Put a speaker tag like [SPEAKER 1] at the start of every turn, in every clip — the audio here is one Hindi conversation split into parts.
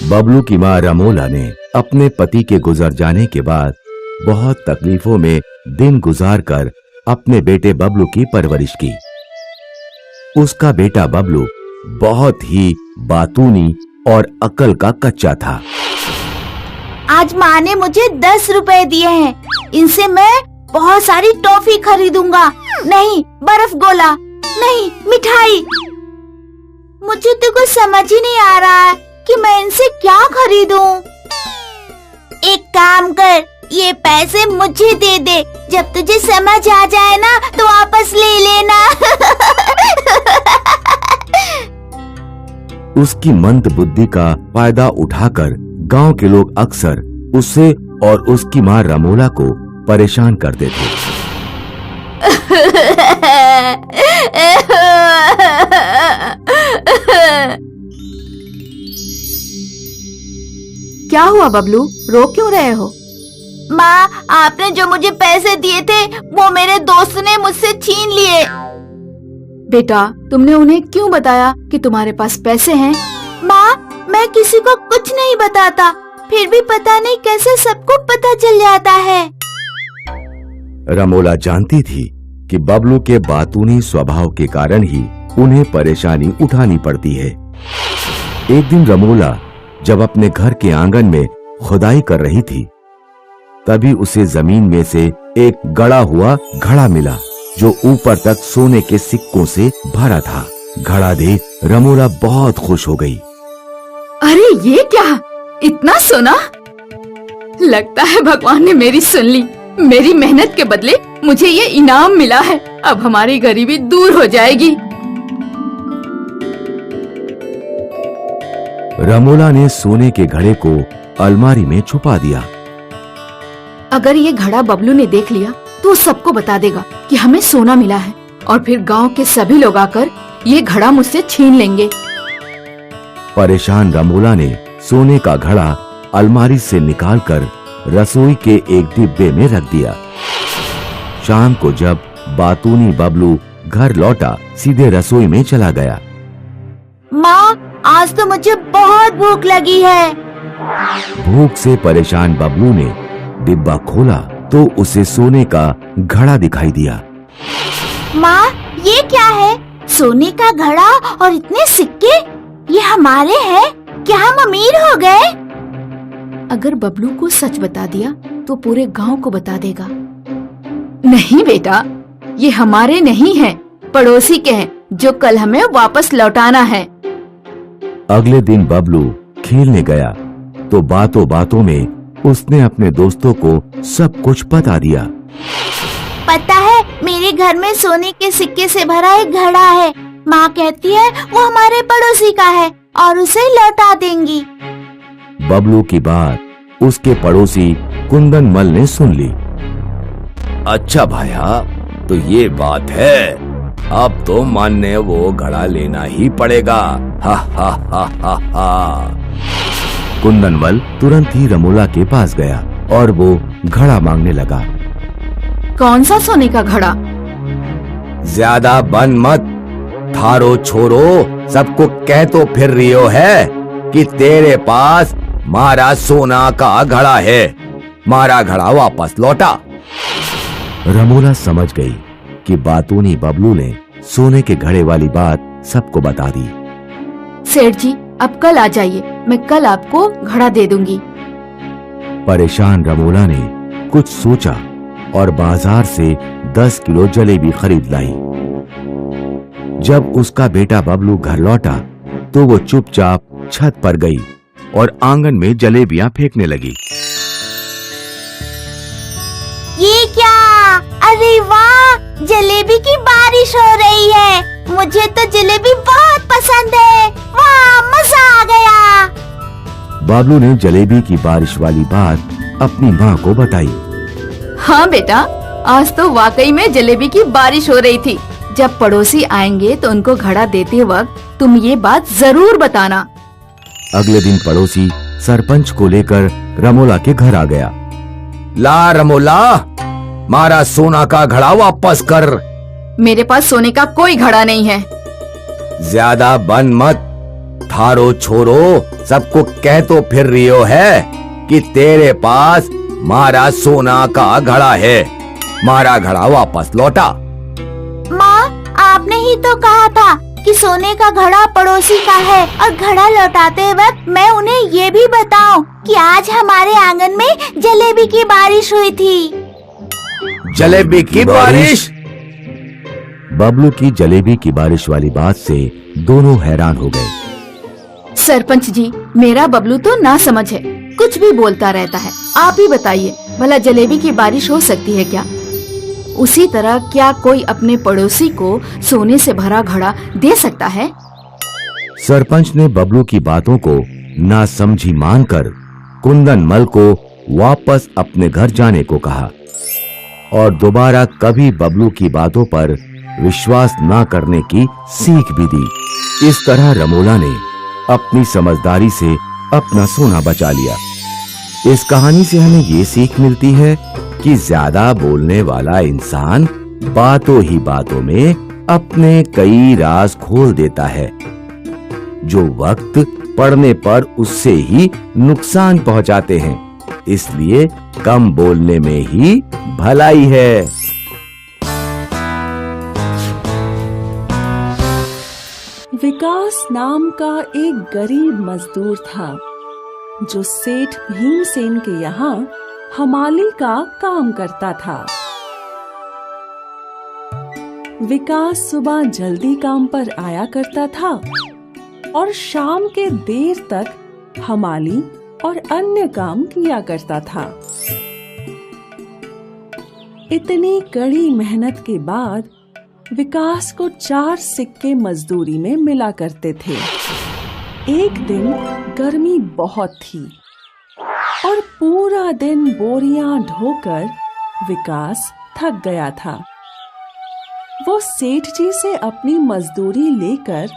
[SPEAKER 1] बबलू की माँ रमोला ने अपने पति के गुजर जाने के बाद बहुत तकलीफों में दिन गुजारकर अपने बेटे बबलू की परवरिश की। उसका बेटा बबलू बहुत ही बातूनी और अक्ल का कच्चा था।
[SPEAKER 2] आज माँ ने मुझे 10 रुपए दिए हैं, इनसे मैं बहुत सारी टॉफी खरीदूंगा। नहीं, बर्फ गोला, नहीं मिठाई। मुझे तो कुछ समझ ही नहीं आ रहा है कि मैं इनसे क्या खरीदूं। एक काम कर, ये पैसे मुझे दे दे, जब तुझे समझ आ जाए ना तो वापस ले लेना।
[SPEAKER 1] उसकी मंद बुद्धि का फायदा उठाकर गांव के लोग अक्सर उसे और उसकी माँ रमोला को परेशान करते थे।
[SPEAKER 3] क्या हुआ बबलू, रो क्यों रहे हो?
[SPEAKER 2] माँ, आपने जो मुझे पैसे दिए थे वो मेरे दोस्त ने मुझसे छीन लिए।
[SPEAKER 3] बेटा, तुमने उन्हें क्यों बताया कि तुम्हारे पास पैसे हैं?
[SPEAKER 2] माँ, मैं किसी को कुछ नहीं बताता, फिर भी पता नहीं कैसे सबको पता चल जाता है।
[SPEAKER 1] रमोला जानती थी कि बबलू के बातूनी स्वभाव के कारण ही उन्हें परेशानी उठानी पड़ती है। एक दिन रमोला जब अपने घर के आंगन में खुदाई कर रही थी, तभी उसे जमीन में से एक गड़ा हुआ घड़ा मिला जो ऊपर तक सोने के सिक्कों से भरा था। घड़ा देख रमोला बहुत खुश हो गई।
[SPEAKER 3] अरे ये क्या, इतना सोना! लगता है भगवान ने मेरी सुन ली। मेरी मेहनत के बदले मुझे ये इनाम मिला है। अब हमारी गरीबी दूर हो जाएगी।
[SPEAKER 1] रमोला ने सोने के घड़े को अलमारी में छुपा दिया।
[SPEAKER 3] अगर ये घड़ा बबलू ने देख लिया तो सबको बता देगा कि हमें सोना मिला है, और फिर गांव के सभी लोग आकर ये घड़ा मुझसे छीन लेंगे।
[SPEAKER 1] परेशान रमोला ने सोने का घड़ा अलमारी से निकालकर रसोई के एक डिब्बे में रख दिया। शाम को जब बातूनी बबलू घर लौटा, सीधे रसोई में चला गया।
[SPEAKER 2] माँ, आज तो मुझे बहुत भूख लगी है।
[SPEAKER 1] भूख से परेशान बबलू ने डिब्बा खोला तो उसे सोने का घड़ा दिखाई दिया।
[SPEAKER 2] माँ, ये क्या है? सोने का घड़ा और इतने सिक्के, ये हमारे हैं? क्या हम अमीर हो गए?
[SPEAKER 3] अगर बबलू को सच बता दिया तो पूरे गांव को बता देगा। नहीं बेटा, ये हमारे नहीं हैं, पड़ोसी के हैं जो कल हमें वापस लौटाना है।
[SPEAKER 1] अगले दिन बबलू खेलने गया तो बातों बातों में उसने अपने दोस्तों को सब कुछ बता दिया।
[SPEAKER 2] पता है, मेरे घर में सोने के सिक्के से भरा एक घड़ा है। माँ कहती है वो हमारे पड़ोसी का है और उसे लौटा देंगी।
[SPEAKER 1] बबलू की बात उसके पड़ोसी कुंदन मल ने सुन ली। अच्छा भाया, तो ये बात है, अब तो मन ने वो घड़ा लेना ही पड़ेगा। हा हा हा हा हा। कुंदन मल तुरंत ही रमोला के पास गया और वो घड़ा मांगने लगा।
[SPEAKER 3] कौन सा सोने का घड़ा?
[SPEAKER 1] ज्यादा बन मत, थारो छोरो सबको कह तो फिर रियो है कि तेरे पास मारा सोना का घड़ा है। मारा घड़ा वापस लौटा। रमोला समझ गई कि बातूनी बबलू ने सोने के घड़े वाली बात सबको बता दी।
[SPEAKER 3] सेठ जी, अब कल आ जाइए, मैं कल आपको घड़ा दे दूंगी।
[SPEAKER 1] परेशान रमोला ने कुछ सोचा और बाजार से 10 किलो जलेबी खरीद लाई। जब उसका बेटा बबलू घर लौटा तो वो चुपचाप छत पर गई और आंगन में जलेबियां फेंकने लगी।
[SPEAKER 2] ये क्या? अरे वाह, जलेबी की बारिश हो रही है। मुझे तो जलेबी बहुत पसंद है। वाह, मजा आ गया।
[SPEAKER 1] बबलू ने जलेबी की बारिश वाली बात अपनी माँ को बताई।
[SPEAKER 3] हाँ बेटा, आज तो वाकई में जलेबी की बारिश हो रही थी। जब पड़ोसी आएंगे तो उनको घड़ा देते वक्त तुम ये बात जरूर बताना।
[SPEAKER 1] अगले दिन पड़ोसी सरपंच को लेकर रमोला के घर आ गया। ला रमोला, मारा सोना का घड़ा वापस कर।
[SPEAKER 3] मेरे पास सोने का कोई घड़ा नहीं है।
[SPEAKER 1] ज्यादा बन मत, थारो छोरो सबको कह तो फिर रही हो है कि तेरे पास मारा सोना का घड़ा है, मारा घड़ा वापस लौटा।
[SPEAKER 2] माँ, आपने ही तो कहा था कि सोने का घड़ा पड़ोसी का है, और घड़ा लौटाते वक्त मैं उन्हें ये भी बताऊं कि आज हमारे आंगन में जलेबी की बारिश हुई थी।
[SPEAKER 1] जलेबी की बारिश? बबलू की जलेबी की बारिश वाली बात से दोनों हैरान हो गए।
[SPEAKER 3] सरपंच जी, मेरा बबलू तो ना समझ है, कुछ भी बोलता रहता है। आप ही बताइए, भला जलेबी की बारिश हो सकती है क्या? उसी तरह क्या कोई अपने पड़ोसी को सोने से भरा घड़ा दे सकता है?
[SPEAKER 1] सरपंच ने बबलू की बातों को नासमझी मानकर कुंदन मल को वापस अपने घर जाने को कहा और दोबारा कभी बबलू की बातों पर विश्वास न करने की सीख भी दी। इस तरह रमोला ने अपनी समझदारी से अपना सोना बचा लिया। इस कहानी से हमें ये सीख मिलती है कि ज्यादा बोलने वाला इंसान बातों ही बातों में अपने कई राज खोल देता है, जो वक्त पड़ने पर उससे ही नुकसान पहुंचाते हैं। इसलिए कम बोलने में ही भलाई है।
[SPEAKER 4] विकास नाम का एक गरीब मजदूर था जो सेठ भीमसेन के यहाँ हमाली का काम करता था। विकास सुबह जल्दी काम पर आया करता था और शाम के देर तक हमाली और अन्य काम किया करता था। इतनी कड़ी मेहनत के बाद विकास को 4 सिक्के मजदूरी में मिला करते थे। एक दिन गर्मी बहुत थी और पूरा दिन बोरियां ढोकर विकास थक गया था। वो सेठ जी से अपनी मजदूरी लेकर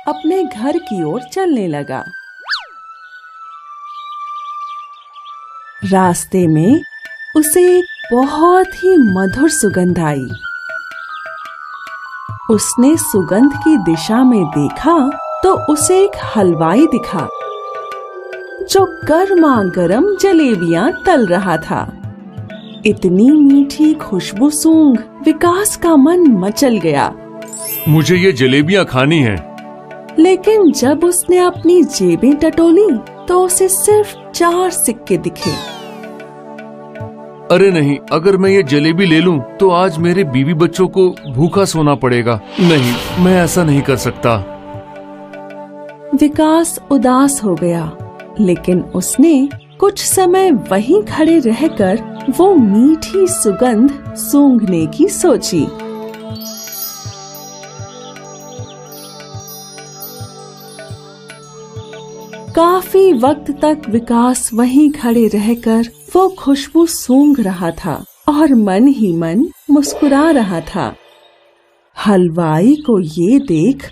[SPEAKER 4] अपने घर की ओर चलने लगा। रास्ते में उसे एक बहुत ही मधुर सुगंध आई। उसने सुगंध की दिशा में देखा तो उसे एक हलवाई दिखा जो गर्मा गर्म जलेबियां तल रहा था। इतनी मीठी खुशबू सूंघ विकास का मन मचल गया।
[SPEAKER 5] मुझे ये जलेबियां खानी हैं।
[SPEAKER 4] लेकिन जब उसने अपनी जेबें टटोली तो उसे सिर्फ 4 सिक्के दिखे।
[SPEAKER 5] अरे नहीं, अगर मैं ये जलेबी ले लूं तो आज मेरे बीवी बच्चों को भूखा सोना पड़ेगा। नहीं, मैं ऐसा नहीं कर सकता।
[SPEAKER 4] विकास उदास हो गया, लेकिन उसने कुछ समय वहीं खड़े रहकर वो मीठी सुगंध सूंघने की सोची। काफी वक्त तक विकास वहीं खड़े रहकर वो खुशबू सूंघ रहा था और मन ही मन मुस्कुरा रहा था। हलवाई को ये देख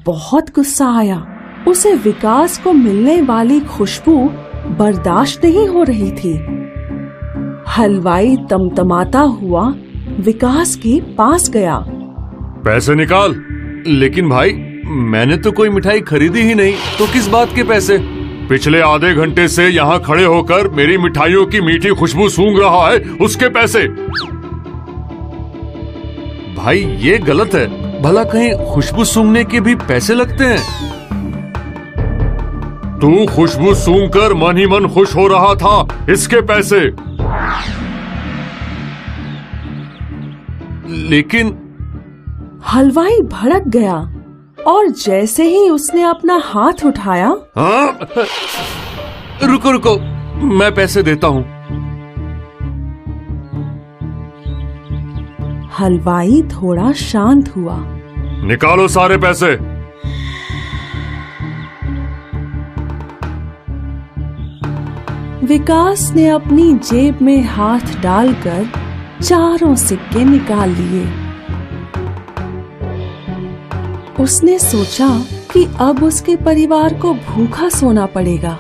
[SPEAKER 4] बहुत गुस्सा आया। उसे विकास को मिलने वाली खुशबू बर्दाश्त नहीं हो रही थी। हलवाई तमतमाता हुआ विकास के पास गया।
[SPEAKER 5] पैसे निकाल। लेकिन भाई, मैंने तो कोई मिठाई खरीदी ही नहीं, तो किस बात के पैसे? पिछले आधे घंटे से यहाँ खड़े होकर मेरी मिठाइयों की मीठी खुशबू सूंघ रहा है, उसके पैसे। भाई ये गलत है। भला कहीं खुशबू सूंघने के भी पैसे लगते हैं? तू खुशबू सूंघकर मन ही मन खुश हो रहा था, इसके पैसे। लेकिन
[SPEAKER 4] हलवाई भड़क गया और जैसे ही उसने अपना हाथ उठाया,
[SPEAKER 5] हाँ? रुको रुको, मैं पैसे देता हूँ।
[SPEAKER 4] हलवाई थोड़ा शांत हुआ।
[SPEAKER 5] निकालो सारे पैसे।
[SPEAKER 4] विकास ने अपनी जेब में हाथ डालकर 4 सिक्के निकाल लिए। उसने सोचा कि अब उसके परिवार को भूखा सोना पड़ेगा।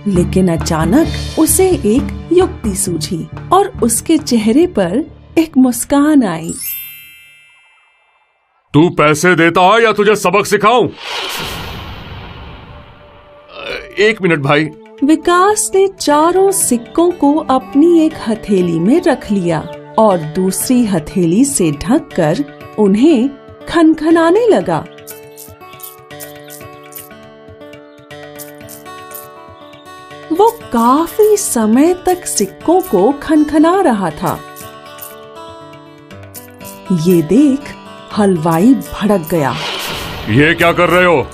[SPEAKER 4] लेकिन अचानक उसे एक युक्ति सूझी और उसके चेहरे पर एक मुस्कान आई।
[SPEAKER 5] तू पैसे देता है या तुझे सबक सिखाऊं? एक मिनट भाई।
[SPEAKER 4] विकास ने चारों सिक्कों को अपनी एक हथेली में रख लिया और दूसरी हथेली से ढककर उन्हें खनखनाने लगा। वो काफी समय तक सिक्कों को खनखना रहा था। ये देख हलवाई भड़क गया।
[SPEAKER 5] ये क्या कर रहे हो?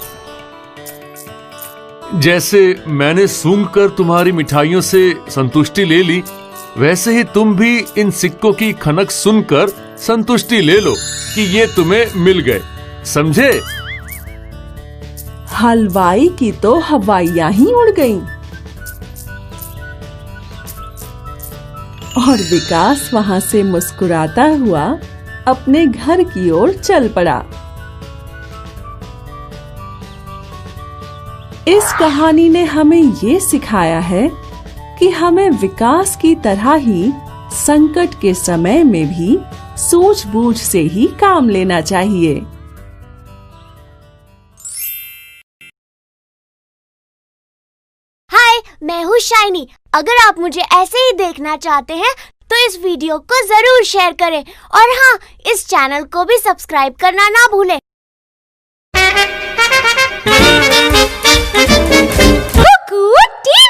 [SPEAKER 5] जैसे मैंने सूंघ कर तुम्हारी मिठाइयों से संतुष्टि ले ली, वैसे ही तुम भी इन सिक्कों की खनक सुनकर संतुष्टि ले लो कि ये तुम्हें मिल गए, समझे?
[SPEAKER 4] हलवाई की तो हवाइयां ही उड़ गईं। और विकास वहां से मुस्कुराता हुआ अपने घर की ओर चल पड़ा। इस कहानी ने हमें ये सिखाया है कि हमें विकास की तरह ही संकट के समय में भी सूझबूझ से ही काम लेना चाहिए।
[SPEAKER 6] हाय, मैं हूँ शाइनी। अगर आप मुझे ऐसे ही देखना चाहते हैं तो इस वीडियो को जरूर शेयर करें और हाँ, इस चैनल को भी सब्सक्राइब करना ना भूलें। कुकू टी।